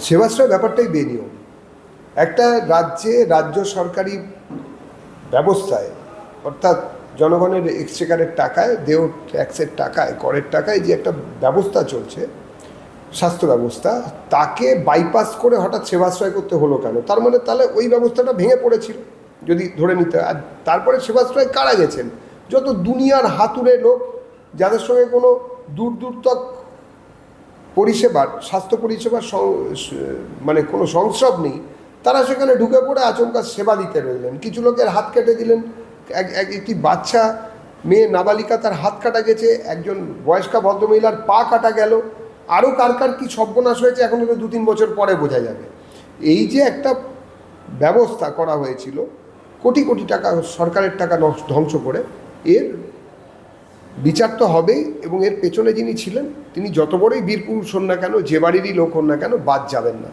সেবাশ্রয় ব্যাপারটাই বেনিয়ম। একটা রাজ্যে রাজ্য সরকারি ব্যবস্থায়, অর্থাৎ জনগণের এক্সচেকারের টাকায়, দেয় ট্যাক্সের টাকায়, করের টাকায় যে একটা ব্যবস্থা চলছে, স্বাস্থ্য ব্যবস্থা, তাকে বাইপাস করে হঠাৎ সেবাশ্রয় করতে হলো কেন? তার মানে তাহলে ওই ব্যবস্থাটা ভেঙে পড়েছিল যদি ধরে নিতে হয়। আর তারপরে সেবাশ্রয় কারা গেছেন? যত দুনিয়ার হাতুড়ে লোক, যাদের সঙ্গে কোনো দূর দূর তক পরিষেবার, স্বাস্থ্য পরিষেবার মানে কোনো সংস্রব নেই, তারা সেখানে ঢুকে পড়ে আচমকা সেবা দিতে রইলেন। কিছু লোকের হাত কেটে দিলেন, একটি বাচ্চা মেয়ে নাবালিকা, তার হাত কাটা গেছে, একজন বয়স্কা ভদ্রমহিলার পা কাটা গেল, আরও কার কার কী সর্বনাশ হয়েছে এখন তো 2-3 বছর পরে বোঝা যাবে। এই যে একটা ব্যবস্থা করা হয়েছিল কোটি কোটি টাকা সরকারের টাকা ধ্বংস করে, এর বিচার তো হবেই। এবং এর পেছনে যিনি ছিলেন তিনি যত বড়ই বীরপুরুষ হন না কেন, যে বাড়িরই লোক হন না কেন, বাদ যাবেন না।